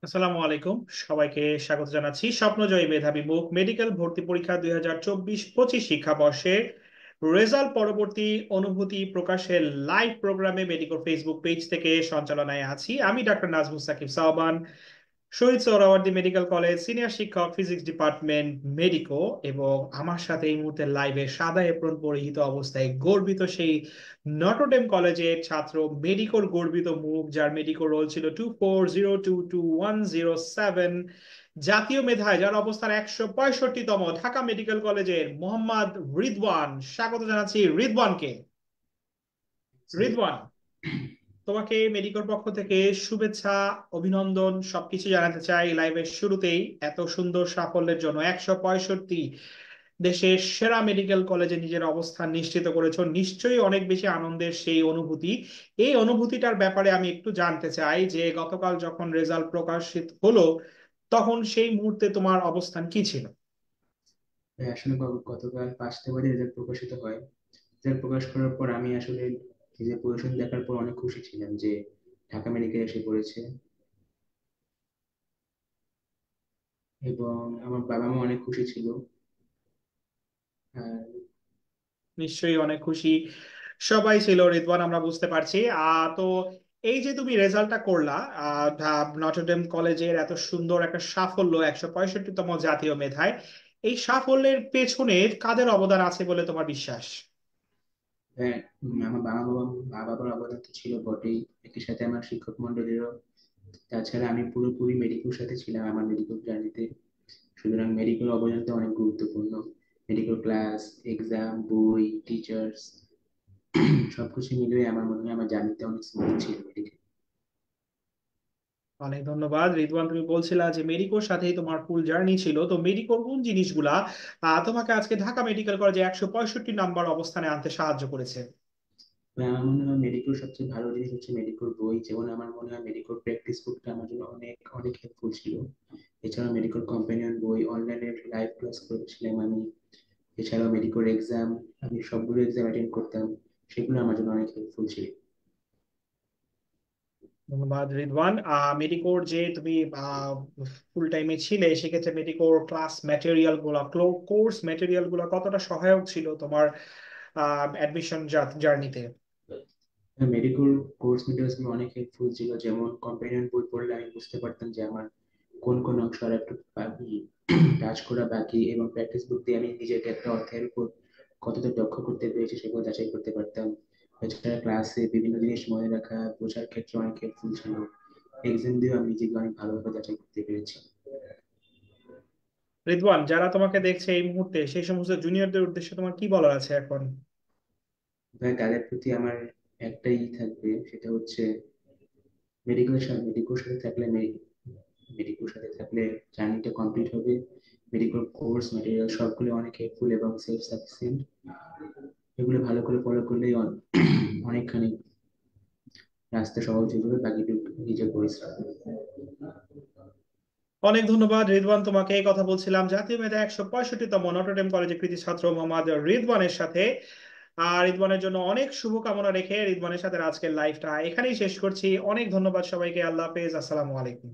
আসসালামু আলাইকুম। সবাইকে স্বাগত জানাচ্ছি স্বপ্নজয়ী মেধাবী মুখ মেডিকেল ভর্তি পরীক্ষা 2024-25 শিক্ষাবর্ষে রেজাল্ট পরবর্তী অনুভূতি প্রকাশের লাইভ প্রোগ্রামে মেডিকেল ফেসবুক পেজ থেকে সঞ্চালনায় আছি আমি doctor Najmus Shakib সাহবান, Shaheed Suhrawardy medical college senior শিক্ষক, ফিজিক্স ডিপার্টমেন্ট, মেডিকো। এবং আমার সাথে এই মুহূর্তে লাইভে সাদা এপ্রন পরিহিত অবস্থায় গর্বিত সেই নটরডেম কলেজের ছাত্র, মেডিকোর গর্বিত মুখ, যার মেডিকো রোল ছিল 24022107, জাতীয় মেধায় যার অবস্থান 165তম, ঢাকা মেডিকেল কলেজের মোহাম্মদ রিদওয়ান। স্বাগত জানাচ্ছি রিদওয়ানকে। রিদওয়ান, তোমাকে মেডিকোর পক্ষ থেকে শুভেচ্ছা, অভিনন্দন সবকিছু জানাতে চাই লাইভের শুরুতেই। এত সুন্দর সাফল্যের জন্য 165 দেশের সেরা মেডিকেল কলেজে নিজের অবস্থান নিশ্চিত করেছো, নিশ্চয়ই অনেক বেশি আনন্দের সেই অনুভূতি। এই অনুভূতিটার ব্যাপারে আমি একটু জানতে চাই যে গতকাল যখন রেজাল্ট প্রকাশিত হলো তখন সেই মুহূর্তে তোমার অবস্থান কি ছিল? আসলে গতকাল 5টা বাজে রেজাল্ট প্রকাশিত হয়। রেজাল্ট প্রকাশ করার পর আমি আসলে এই যে পজিশন দেখার পর অনেক খুশি ছিলাম যে ঢাকা মেডিকেল এসে পড়েছে। এবং আমার বাবা মা অনেক খুশি ছিল। আর নিশ্চয়ই অনেক খুশি সবাই ছিল রিদওয়ান, আমরা বুঝতে পারছি। তো এই যে তুমি রেজাল্টটা করলা, নটরডেম কলেজের এত সুন্দর একটা সাফল্য, 165তম জাতীয় মেধায়, এই সাফল্যের পেছনে কাদের অবদান আছে বলে তোমার বিশ্বাস? হ্যাঁ, আমার মা বাবার অবদান তো ছিল বটেই, একই সাথে আমার শিক্ষক মন্ডলীরও। তাছাড়া আমি পুরোপুরি মেডিকেলের সাথে ছিলাম আমার মেডিকেল জার্নিতে। সুতরাং মেডিকেল অবদান তো অনেক গুরুত্বপূর্ণ। মেডিকেল ক্লাস, এক্সাম, বই, টিচার্স সবকিছু মিলিয়ে আমার মনে হয় আমার জার্নিতে অনেক স্মুথ ছিল মেডিকেল। অনেক ধন্যবাদ রিদওয়ান। তুমি বলছিলা যে মেডিকোর সাথেই তোমার ফুল জার্নি ছিল, তো মেডিকোর কোন জিনিসগুলা তোমাকে আজকে ঢাকা মেডিকেল কলেজে 165 নাম্বার অবস্থানে আনতে সাহায্য করেছে? আমার মনে হয় মেডিকোর সবচেয়ে ভালো জিনিস হচ্ছে মেডিকোর বই। যেমন আমার মনে হয় মেডিকোর প্র্যাকটিস বুকটা আমার জন্য অনেক অনেক হেল্পফুল ছিল। এছাড়াও মেডিকোর কম্পেনিয়ন বই, অনলাইনে লাইভ ক্লাস করেছিলাম আমি। এছাড়াও মেডিকোর এক্সাম, আমি সবগুলো এক্সাম অ্যাটেন্ড করতাম, সেগুলো আমার জন্য অনেক হেল্পফুল ছিল। ধন্যবাদ রিদওয়ান। মেডিকোর যে তুমি ফুল টাইমে ছিলে, সেক্ষেত্রে মেডিকোর ক্লাস ম্যাটেরিয়াল গুলা, কোর্স ম্যাটেরিয়াল গুলা কতটা সহায়ক ছিল তোমার অ্যাডমিশন জার্নিতে? মেডিকোর কোর্স মেটেরিয়ালস গুলো অনেক হেল্পফুল ছিল। যেমন কম্পেনিয়ন বই পড়লে আমি বুঝতে পারতাম যে আমার কোন কোন অংশ আর একটু বাকি, কাজ করা বাকি, এবং প্র্যাকটিস বুক দিয়ে আমি নিজেকে একটা অধ্যায়ের উপর কতটা দক্ষ করতে পেরেছি সেগুলো যাচাই করতে পারতাম। এছাড়া ক্লাসে বিভিন্ন জিনিস মনে রাখা, বোঝার ক্ষেত্রে অনেক হেল্পফুল ছিল। এক্সাম দিয়েও আমি নিজেকে অনেক ভালোভাবে যাচাই করতে পেরেছি। রিদওয়ান, যারা তোমাকে দেখছে এই মুহূর্তে, সেই সমস্ত জুনিয়রদের উদ্দেশ্যে তোমার কি বলার আছে এখন? তাই তাদের প্রতি আমার একটাই থাকবে, সেটা হচ্ছে মেডিকেলের সাথে থাকলে জার্নিটা কমপ্লিট হবে। মেডিকেল কোর্স ম্যাটেরিয়াল সবগুলো অনেক হেল্পফুল এবং সেলফ সাফিসিয়েন্ট। এগুলো ভালো করে ফলো করলেই অনেকখানি রাস্তা সহজ হয়ে যাবে, বাকিটুকু নিজের পরিশ্রম। অনেক ধন্যবাদ রিদওয়ান। তোমাকে এই কথা বলছিলাম জাতীয় মেধা 165তম নটরডেম কলেজের কৃতি ছাত্র মোহাম্মদ রিদওয়ানের সাথে। আর রিদওয়ানের জন্য অনেক শুভকামনা রেখে রিদওয়ানের সাথে আজকের লাইভটা এখানেই শেষ করছি। অনেক ধন্যবাদ সবাইকে। আল্লাহ হাফেজ, আসসালামু আলাইকুম।